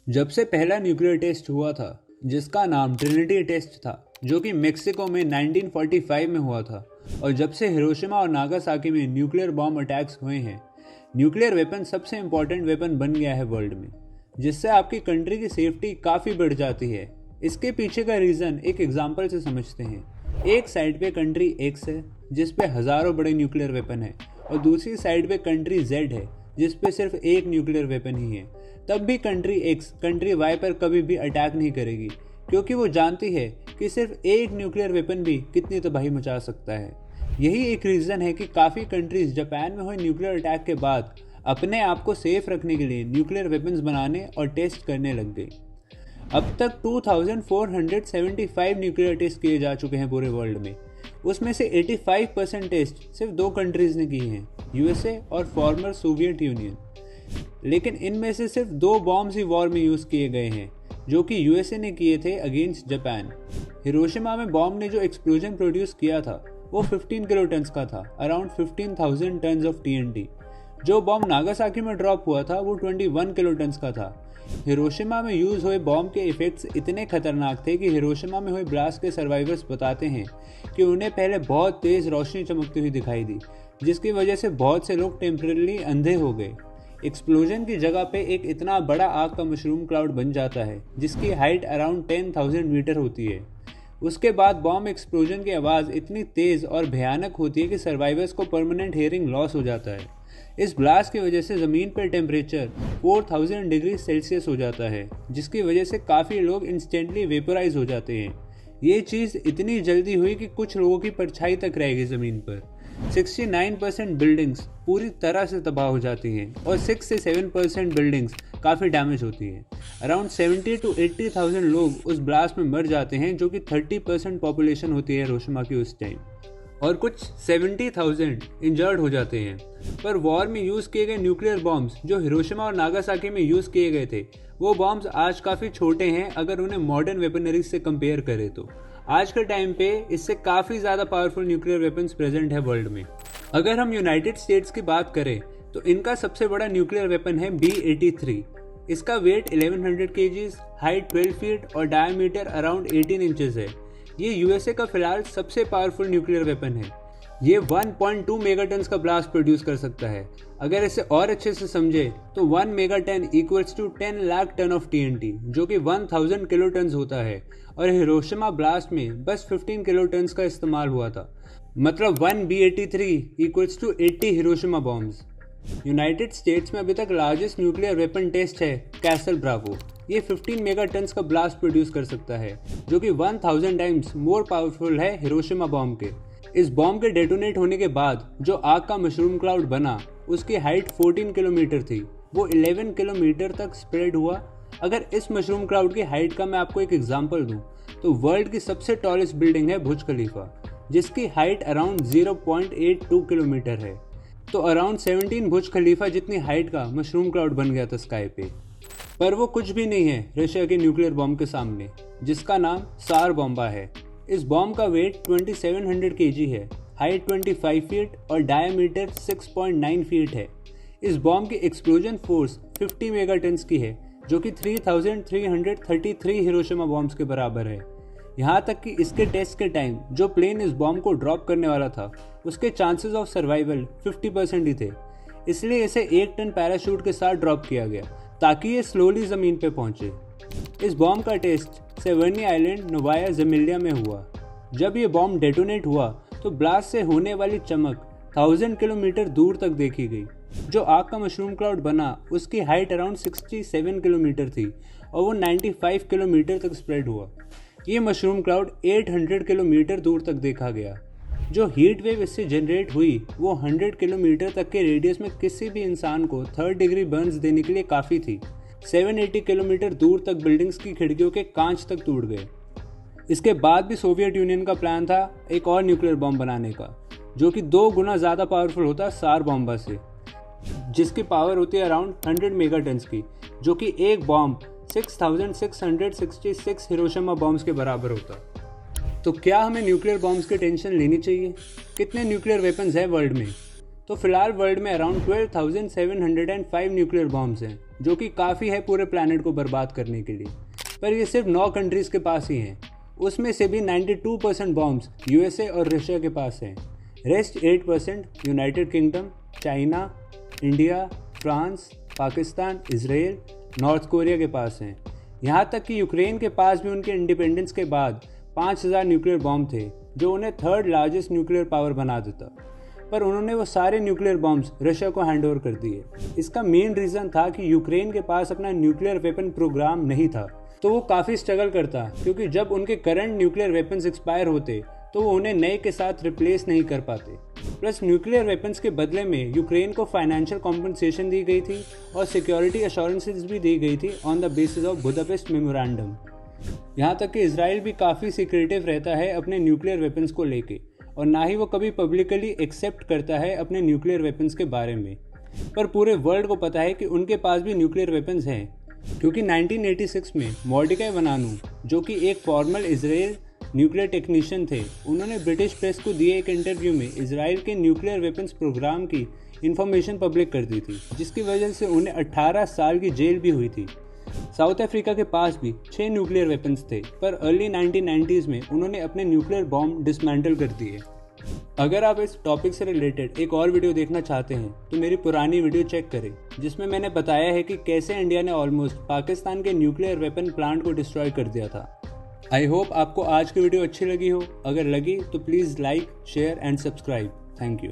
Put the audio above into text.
जब से पहला न्यूक्लियर टेस्ट हुआ था, जिसका नाम ट्रिनिटी टेस्ट था, जो कि मेक्सिको में 1945 में हुआ था, और जब से हिरोशिमा और नागासाकी में न्यूक्लियर बॉम्ब अटैक्स हुए हैं, न्यूक्लियर वेपन सबसे इम्पॉर्टेंट वेपन बन गया है वर्ल्ड में, जिससे आपकी कंट्री की सेफ्टी काफ़ी बढ़ जाती है। इसके पीछे का रीज़न एक एग्जाम्पल से समझते हैं। एक साइड पे कंट्री एक्स है, जिस पे हज़ारों बड़े न्यूक्लियर वेपन है, और दूसरी साइड पे कंट्री जेड है, जिस पे सिर्फ एक न्यूक्लियर वेपन ही है। तब भी कंट्री एक्स कंट्री वाई पर कभी भी अटैक नहीं करेगी, क्योंकि वो जानती है कि सिर्फ एक न्यूक्लियर वेपन भी कितनी तबाही मचा सकता है। यही एक रीज़न है कि काफ़ी कंट्रीज जापान में हुए न्यूक्लियर अटैक के बाद अपने आप को सेफ रखने के लिए न्यूक्लियर वेपन्स बनाने और टेस्ट करने लग गई। अब तक 2475 न्यूक्लियर टेस्ट किए जा चुके हैं पूरे वर्ल्ड में। उसमें से 85% टेस्ट सिर्फ दो कंट्रीज़ ने किए हैं, यूएसए और फॉर्मर सोवियत यूनियन। लेकिन इनमें से सिर्फ दो बॉम्ब्स ही वॉर में यूज़ किए गए हैं, जो कि यूएसए ने किए थे अगेंस्ट जापान। हिरोशिमा में बॉम्ब ने जो एक्सप्लोजन प्रोड्यूस किया था वो 15 किलो टन्स का था, अराउंड 15,000 टन्स ऑफ टीएनटी। जो बॉम्ब नागासाकी में ड्रॉप हुआ था वो 21 किलो टन्स का था। हिरोशिमा में यूज़ हुए बॉम्ब के इफ़ेक्ट्स इतने खतरनाक थे कि हिरोशिमा में हुए ब्लास्ट के सर्वाइवर्स बताते हैं कि उन्हें पहले बहुत तेज़ रोशनी चमकती हुई दिखाई दी, जिसकी वजह से बहुत से लोग टेम्परेरी अंधे हो गए। एक्सप्लोजन की जगह पे एक इतना बड़ा आग का मशरूम क्लाउड बन जाता है, जिसकी हाइट अराउंड 10,000 मीटर होती है। उसके बाद बॉम्ब एक्सप्लोजन की आवाज़ इतनी तेज़ और भयानक होती है कि सर्वाइवर्स को परमानेंट हियरिंग लॉस हो जाता है। इस ब्लास्ट की वजह से ज़मीन पर टेम्परेचर 4000 डिग्री सेल्सियस हो जाता है, जिसकी वजह से काफ़ी लोग इंस्टेंटली वेपराइज हो जाते हैं। ये चीज़ इतनी जल्दी हुई कि कुछ लोगों की परछाई तक रह गई ज़मीन पर। 69% बिल्डिंग्स पूरी तरह से तबाह हो जाती हैं और 6 से 7% बिल्डिंग्स काफ़ी डैमेज होती हैं। अराउंड 70 to 80,000 लोग उस ब्लास्ट में मर जाते हैं, जो कि 30% पॉपुलेशन होती है हिरोशिमा की उस टाइम, और कुछ 70,000 इंजर्ड हो जाते हैं। पर वॉर में यूज़ किए गए न्यूक्लियर बॉम्ब्स जो हिरोशिमा और नागासाकी में यूज़ किए गए थे, वो बॉम्ब्स आज काफ़ी छोटे हैं अगर उन्हें मॉडर्न वेपनरी से कंपेयर करें तो। आज के टाइम पे इससे काफ़ी ज़्यादा पावरफुल न्यूक्लियर वेपन्स प्रेजेंट है वर्ल्ड में। अगर हम यूनाइटेड स्टेट्स की बात करें तो इनका सबसे बड़ा न्यूक्लियर वेपन है B-83। इसका वेट 1100 kgs, हाइट 12 फीट और डायमीटर अराउंड 18 इंचेस है। ये यूएसए का फिलहाल सबसे पावरफुल न्यूक्लियर वेपन है। ये 1.2 मेगाटन्स का ब्लास्ट प्रोड्यूस कर सकता है। अगर इसे और अच्छे से समझे तो 1 megaton equals to 10 lakh ton of TNT, जो कि 1000 किलो टन्स होता है, और हिरोशिमा ब्लास्ट में बस 15 किलो टन्स का इस्तेमाल हुआ था। मतलब 1 B-83 equals to 80 Hiroshima bombs. United States में अभी तक लार्जेस्ट न्यूक्लियर वेपन टेस्ट है कैसल ब्रावो। ये 15 मेगाटन्स का ब्लास्ट प्रोड्यूस कर सकता है, जो कि 1000 टाइम्स मोर पावरफुल है हिरोशिमा बॉम्ब के। इस बॉम्ब के डेटोनेट होने के बाद जो आग का मशरूम क्लाउड बना, उसकी हाइट 14 किलोमीटर थी, वो 11 किलोमीटर तक स्प्रेड हुआ। अगर इस मशरूम क्लाउड की हाइट का मैं आपको एक एग्जांपल दूं, तो वर्ल्ड की सबसे टॉलेस्ट बिल्डिंग है बुर्ज खलीफा, जिसकी हाइट अराउंड 0.82 किलोमीटर है। तो अराउंड 17 बुर्ज खलीफा जितनी हाइट का मशरूम क्लाउड बन गया था स्काई पे। पर वो कुछ भी नहीं है रशिया के न्यूक्लियर बॉम्ब के सामने, जिसका नाम सार बॉम्बा है। इस बॉम्ब का वेट 2700 kg है, हाइट 25 फीट और डायमीटर 6.9 फीट है। इस बॉम्ब की एक्सप्लोजन फोर्स 50 मेगाटन्स की है, जो कि 3333 हिरोशिमा बॉम्ब्स के बराबर है। यहाँ तक कि इसके टेस्ट के टाइम जो प्लेन इस बॉम्ब को ड्रॉप करने वाला था, उसके चांसेस ऑफ सर्वाइवल 50% ही थे। इसलिए इसे 1 टन पैराशूट के साथ ड्रॉप किया गया, ताकि ये स्लोली ज़मीन पे पहुँचे। इस बॉम्ब का टेस्ट सेवर्नी आइलैंड, नोवाया ज़ेमिलिया में हुआ। जब ये बॉम्ब डेटोनेट हुआ तो ब्लास्ट से होने वाली चमक 1000 किलोमीटर दूर तक देखी गई। जो आग का मशरूम क्लाउड बना, उसकी हाइट अराउंड 67 किलोमीटर थी और वो 95 किलोमीटर तक स्प्रेड हुआ। ये मशरूम क्लाउड 800 किलोमीटर दूर तक देखा गया। जो हीट वेव इससे जनरेट हुई वो 100 किलोमीटर तक के रेडियस में किसी भी इंसान को 3rd डिग्री बर्न्स देने के लिए काफ़ी थी। 780 किलोमीटर दूर तक बिल्डिंग्स की खिड़कियों के कांच तक टूट गए। इसके बाद भी सोवियत यूनियन का प्लान था एक और न्यूक्लियर बॉम्ब बनाने का, जो कि 2 गुना ज़्यादा पावरफुल होता सार बॉम्बा से, जिसकी पावर होती है अराउंड 100 मेगाटन्स की, जो कि एक बॉम्ब 6666 हिरोशिमा बॉम्ब्स के बराबर होता। तो क्या हमें न्यूक्लियर बॉम्ब्स की टेंशन लेनी चाहिए? कितने न्यूक्लियर वेपन्स हैं वर्ल्ड में? तो फिलहाल वर्ल्ड में अराउंड 12,705 न्यूक्लियर बॉम्ब्स हैं। जो कि काफ़ी है पूरे प्लैनेट को बर्बाद करने के लिए। पर ये सिर्फ 9 कंट्रीज़ के पास ही हैं। उसमें से भी 92% बॉम्ब्स यूएसए और रशिया के पास हैं। Rest 8% United kingdom, China, India, France, Pakistan, Israel, north Korea के पास हैं। यहाँ तक कि यूक्रेन के पास भी उनके इंडिपेंडेंस के बाद 5000 न्यूक्लियर बॉम्ब थे, जो उन्हें थर्ड लार्जेस्ट न्यूक्लियर पावर बना देता। पर उन्होंने वो सारे न्यूक्लियर बॉम्ब्स रशिया को हैंडओवर कर दिए। इसका मेन रीज़न था कि यूक्रेन के पास अपना न्यूक्लियर वेपन प्रोग्राम नहीं था, तो वो काफ़ी स्ट्रगल करता, क्योंकि जब उनके करंट न्यूक्लियर वेपन्स एक्सपायर होते तो वो उन्हें नए के साथ रिप्लेस नहीं कर पाते। प्लस न्यूक्लियर वेपन्स के बदले में यूक्रेन को फाइनेंशियल कॉम्पनसेशन दी गई थी और सिक्योरिटी अश्योरेंसेस भी दी गई थी on the basis of Budapest memorandum. यहाँ तक कि इजराइल भी काफ़ी सिक्रेटिव रहता है अपने न्यूक्लियर वेपन्स को लेके, और ना ही वो कभी पब्लिकली एक्सेप्ट करता है अपने न्यूक्लियर वेपन्स के बारे में। पर पूरे वर्ल्ड को पता है कि उनके पास भी न्यूक्लियर वेपन्स हैं, क्योंकि 1986 में मोर्डेकाई वनानू, जो कि एक फॉर्मल इजराइल न्यूक्लियर टेक्नीशियन थे, उन्होंने ब्रिटिश प्रेस को दिए एक इंटरव्यू में इजराइल के न्यूक्लियर वेपन्स प्रोग्राम की इन्फॉर्मेशन पब्लिक कर दी थी, जिसकी वजह से उन्हें 18 साल की जेल भी हुई थी। साउथ अफ्रीका के पास भी 6 न्यूक्लियर वेपन्स थे, पर अर्ली 1990s में उन्होंने अपने न्यूक्लियर बॉम्ब डिसमेंटल कर दिए। अगर आप इस टॉपिक से रिलेटेड एक और वीडियो देखना चाहते हैं तो मेरी पुरानी वीडियो चेक करें, जिसमें मैंने बताया है कि कैसे इंडिया ने ऑलमोस्ट पाकिस्तान के न्यूक्लियर वेपन प्लांट को डिस्ट्रॉय कर दिया था। आई होप आपको आज की वीडियो अच्छी लगी हो। अगर लगी तो please like, share and subscribe. Thank you.